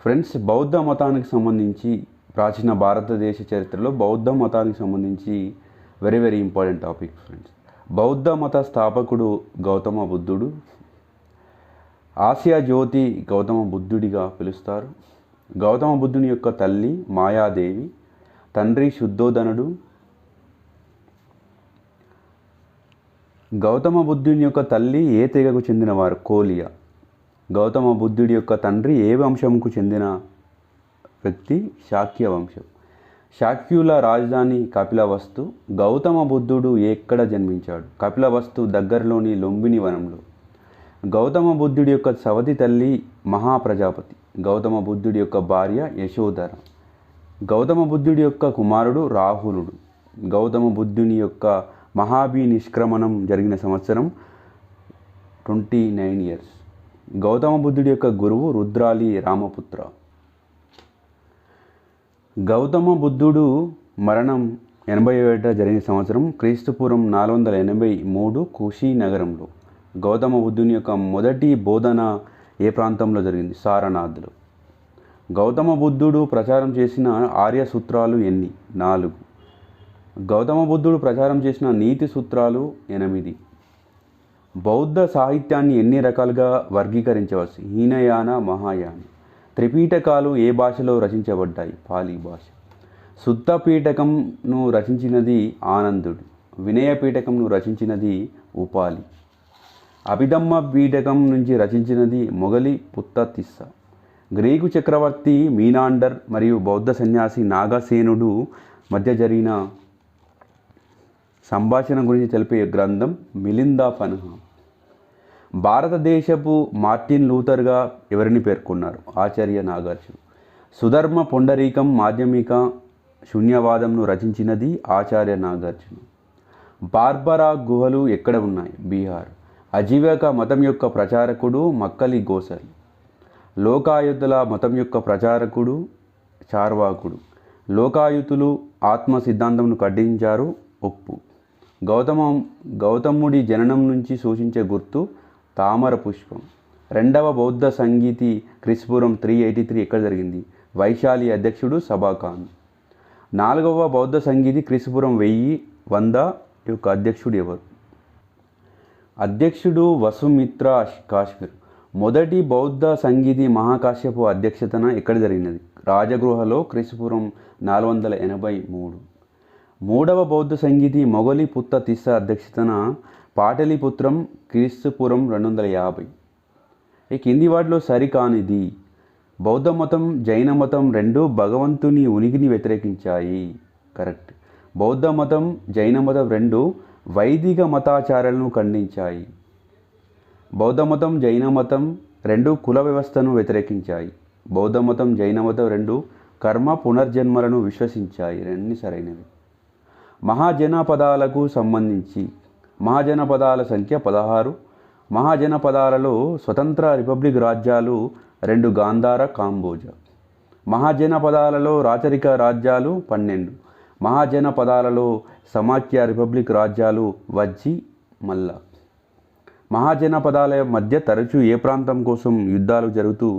Friends, బౌద్ధ మతానికి సంబంధించి ప్రాచీన భారతదేశ చరిత్రలో బౌద్ధ మతానికి సంబంధించి very very important topic friends. బౌద్ధ మత స్థాపకుడు గౌతమ బుద్ధుడు. ఆసియా జ్యోతి గౌతమ బుద్ధుడిగా పిలుస్తారు. గౌతమ బుద్ధుని యొక్క తల్లి మాయాదేవి, తండ్రి శుద్ధోదనుడు. గౌతమ బుద్ధుని యొక్క తల్లి ఏ తెగకు చెందినవారు? కోలియా. గౌతమ బుద్ధుడి యొక్క తండ్రి ఏ వంశంకు చెందిన వ్యక్తి? శాక్య వంశం. శాక్యుల రాజధాని కపిలవస్తు. గౌతమ బుద్ధుడు ఎక్కడ జన్మించాడు? కపిలవస్తు దగ్గరలోని లుంబిని వనంలో. గౌతమ బుద్ధుడి యొక్క సవతి తల్లి మహాప్రజాపతి. గౌతమ బుద్ధుడి యొక్క భార్య యశోధర. గౌతమ బుద్ధుడి యొక్క కుమారుడు రాహులుడు. గౌతమ బుద్ధుని యొక్క మహాభినిష్క్రమణం జరిగిన సంవత్సరం 29 years. గౌతమ బుద్ధుడి యొక్క గురువు రుద్రాలి రామపుత్ర. గౌతమ బుద్ధుడు మరణం 87 జరిగిన సంవత్సరం క్రీస్తుపూర్వం 483 కుషినగరంలో. గౌతమ బుద్ధుని యొక్క మొదటి బోధన ఏ ప్రాంతంలో జరిగింది? సారనాథ్లో. గౌతమ బుద్ధుడు ప్రచారం చేసిన ఆర్య సూత్రాలు ఎన్ని? 4. గౌతమ బుద్ధుడు ప్రచారం చేసిన నీతి సూత్రాలు 8. బౌద్ధ సాహిత్యాన్ని ఎన్ని రకాలుగా వర్గీకరించవచ్చు? హీనయాన, మహాయాన. త్రిపీఠకాలు ఏ భాషలో రచించబడ్డాయి? పాలీ భాష. శుద్ధ పీఠకంను రచించినది ఆనందుడు. వినయ పీఠకంను రచించినది ఉపాలి. అభిధమ్మ పీఠకం నుంచి రచించినది మొగలి పుత్తతిస్స. గ్రీకు చక్రవర్తి మీనాండర్ మరియు బౌద్ధ సన్యాసి నాగసేనుడు మధ్య జరిగిన సంభాషణ గురించి తెలిపే గ్రంథం మిలిందా పన్హా. భారతదేశపు మార్టిన్ లూథర్గా ఎవరిని పేర్కొన్నారు? ఆచార్య నాగార్జున. సుధర్మ పొండరీకం మాధ్యమిక శూన్యవాదంను రచించినది ఆచార్య నాగార్జున. బార్బరా గుహలు ఎక్కడ ఉన్నాయి? బీహార్. అజీవిక మతం యొక్క ప్రచారకుడు మక్కలి గోసలి. లోకాయుతుల మతం యొక్క ప్రచారకుడు చార్వాకుడు. లోకాయుతులు ఆత్మ సిద్ధాంతంను ఖండించారు. ఒప్పు. గౌతముడి జననం నుంచి సూచించే గుర్తు తామర పుష్పం. రెండవ బౌద్ధ సంగీతి క్రీస్తుపూర్వం 383 ఎక్కడ జరిగింది? వైశాలి అధ్యక్షుడు సబాఖాన్. 4వ బౌద్ధ సంగీతి క్రీస్తుపూర్వం 1100 యొక్క అధ్యక్షుడు ఎవరు? అధ్యక్షుడు వసుమిత్ర కాశ్మీర్. మొదటి బౌద్ధ సంగీతి మహాకాశ్యపు అధ్యక్షతన ఎక్కడ జరిగినది? రాజగృహలో క్రీస్తుపూర్వం 483. 3వ బౌద్ధ సంగీతి మొగలి పుత్తతిస్స అధ్యక్షతన పాటలీపుత్రం క్రీస్తుపూర్వం 250. ఈ కింది వాటిలో సరికానిది? బౌద్ధ మతం జైన మతం రెండూ భగవంతుని ఉనికిని వ్యతిరేకించాయి. కరెక్ట్. బౌద్ధ మతం జైన మతం రెండూ వైదిక మతాచారాలను ఖండించాయి. బౌద్ధ మతం జైన మతం రెండూ కుల వ్యవస్థను వ్యతిరేకించాయి. బౌద్ధ మతం జైన మతం రెండూ కర్మ పునర్జన్మలను విశ్వసించాయి. రెండు సరైనవి. మహాజనపదాలకు సంబంధించి మహాజనపదాల సంఖ్య 16. మహాజనపదాలలో స్వతంత్ర రిపబ్లిక్ రాజ్యాలు 2 గాంధార, కాంబోజా. మహాజనపదాలలో రాచరిక రాజ్యాలు 12. మహాజనపదాలలో సమాఖ్య రిపబ్లిక్ రాజ్యాలు వజ్జి, మల్ల. మహాజనపదాల మధ్య తరచూ ఏ ప్రాంతం కోసం యుద్ధాలు జరుగుతూ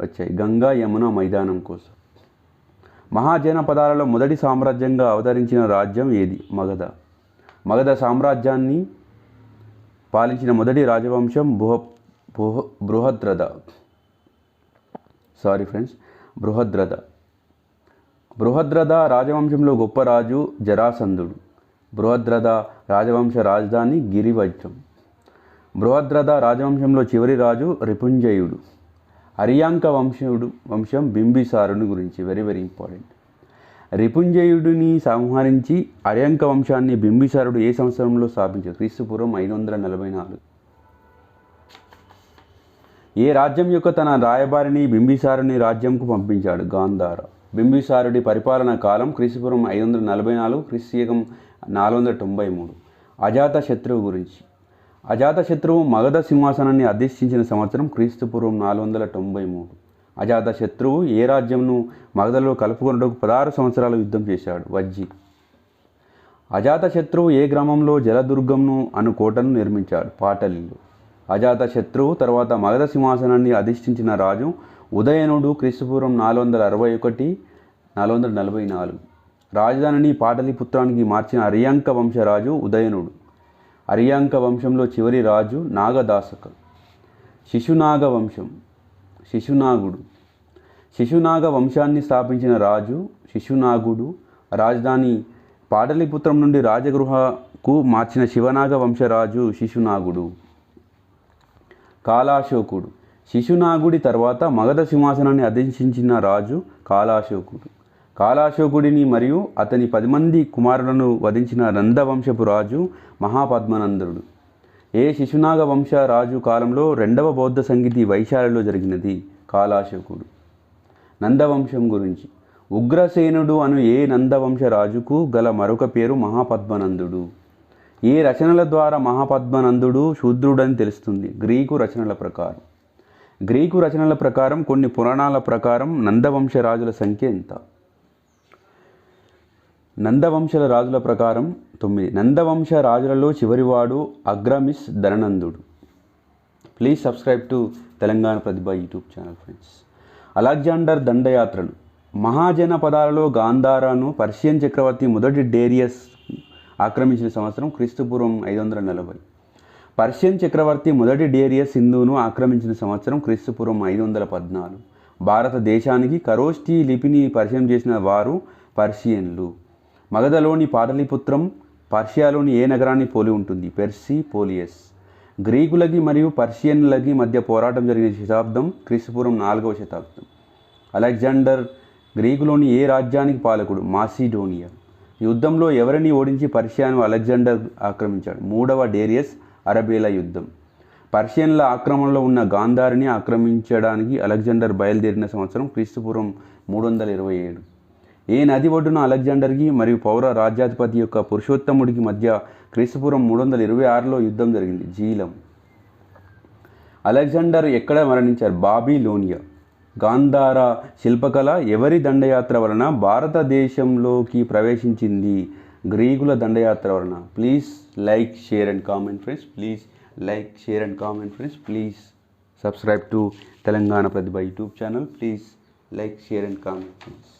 వచ్చాయి? గంగా యమున మైదానం కోసం. మహాజనపదాలలో మొదటి సామ్రాజ్యంగా అవతరించిన రాజ్యం ఏది? మగధ. మగధ సామ్రాజ్యాన్ని పాలించిన మొదటి రాజవంశం బృహద్రథ. బృహద్రథ రాజవంశంలో గొప్ప రాజు జరాసంధుడు. బృహద్రథ రాజవంశ రాజధాని గిరివజ్రం. బృహద్రథ రాజవంశంలో చివరి రాజు రిపుంజయుడు. అరియాంక వంశం బింబిసారుని గురించి వెరీ వెరీ ఇంపార్టెంట్. రిపుంజయుడిని సంహరించి అరియాంక వంశాన్ని బింబిసారుడు ఏ సంవత్సరంలో స్థాపించారు? క్రీస్తుపూర్వం 544. ఏ రాజ్యం యొక్క తన రాయబారిని బింబిసారుని రాజ్యంకు పంపించాడు? గాంధార. బింబిసారుడి పరిపాలనా కాలం క్రీస్తుపూర్వం 544, క్రీస్తుశకం 493. అజాతశత్రువు గురించి. అజాతశత్రువు మగధ సింహాసనాన్ని అధిష్ఠించిన సంవత్సరం క్రీస్తుపూర్వం 493. అజాతశత్రువు ఏ రాజ్యంను మగధలో కలుపుకొనుటకు 16 సంవత్సరాలు యుద్ధం చేశాడు? వజ్జి. అజాతశత్రువు ఏ గ్రామంలో జలదుర్గంను అను కోటను నిర్మించాడు? పాటలిలో. అజాతశత్రువు తర్వాత మగధ సింహాసనాన్ని అధిష్ఠించిన రాజు ఉదయనుడు క్రీస్తుపూర్వం 461 444. రాజధానిని పాటలీపుత్రానికి మార్చిన అరియాంక వంశరాజు ఉదయనుడు. అరియాంక వంశంలో చివరి రాజు నాగదాసక. శిశునాగ వంశం శిశునాగుడు. శిశునాగ వంశాన్ని స్థాపించిన రాజు శిశునాగుడు. రాజధాని పాటలీపుత్రం నుండి రాజగృహకు మార్చిన శివనాగ వంశరాజు శిశునాగుడు. కాలాశోకుడు. శిశునాగుడి తర్వాత మగధ సింహాసనాన్ని అధిష్ఠించిన రాజు కాలాశోకుడు. కాలాశోకుడిని మరియు అతని 10 మంది కుమారులను వధించిన నందవంశపు రాజు మహాపద్మనందుడు. శిశునాగ వంశ రాజు కాలంలో 2వ బౌద్ధ సంగీతి వైశాలిలో జరిగినది. కాలాశోకుడు. నందవంశం గురించి. ఉగ్రసేనుడు అను నందవంశ రాజుకు గల మరొక పేరు మహాపద్మనందుడు. రచనల ద్వారా మహాపద్మనందుడు శూద్రుడని తెలుస్తుంది. గ్రీకు రచనల ప్రకారం కొన్ని పురాణాల ప్రకారం నందవంశ రాజుల సంఖ్య ఎంత? నందవంశల రాజుల ప్రకారం 9. నందవంశ రాజులలో చివరివాడు అగ్రమిస్ ధననందుడు. Please subscribe to Telangana Prathibha YouTube channel friends. Alexander దండయాత్రలు. మహాజనపదాలలో గాంధారాను పర్షియన్ చక్రవర్తి మొదటి డేరియస్ ఆక్రమించిన సంవత్సరం క్రీస్తుపూర్వం 540. పర్షియన్ చక్రవర్తి మొదటి డేరియస్ సింధును ఆక్రమించిన సంవత్సరం క్రీస్తుపూర్వం 514. భారతదేశానికి ఖరోష్ఠీ లిపిని పరిచయం చేసిన వారు పర్షియన్లు. మగధలోని పాటలీపుత్రం పర్షియాలోని నగరాన్ని పోలి ఉంటుంది? పెర్సిపోలియస్. గ్రీకులకి మరియు పర్షియన్లకి మధ్య పోరాటం జరిగిన శతాబ్దం క్రీస్తుపూర్వం 4వ శతాబ్దం. అలెగ్జాండర్ గ్రీకులోని రాజ్యానికి పాలకుడు? మాసిడోనియా. యుద్ధంలో ఎవరిని ఓడించి పర్షియాను అలెగ్జాండర్ ఆక్రమించాడు? 3వ డేరియస్ అరబేలా యుద్ధం. పర్షియన్ల ఆక్రమణలో ఉన్న గాంధారిని ఆక్రమించడానికి అలెగ్జాండర్ బయలుదేరిన సంవత్సరం క్రీస్తుపూర్వం 327. నది ఒడ్డున అలెగ్జాండర్కి మరియు పౌర రాజ్యాధిపతి యొక్క పురుషోత్తముడికి మధ్య క్రీస్తుపూర్వం 326లో యుద్ధం జరిగింది? జీలం. అలెగ్జాండర్ ఎక్కడ మరణించారు? బాబిలోనియా. గాంధార శిల్పకళ ఎవరి దండయాత్ర వలన భారతదేశంలోకి ప్రవేశించింది? గ్రీకుల దండయాత్ర వలన. Please like share and comment friends. Please subscribe to Telangana Prathibha YouTube channel. Please like share and comment friends.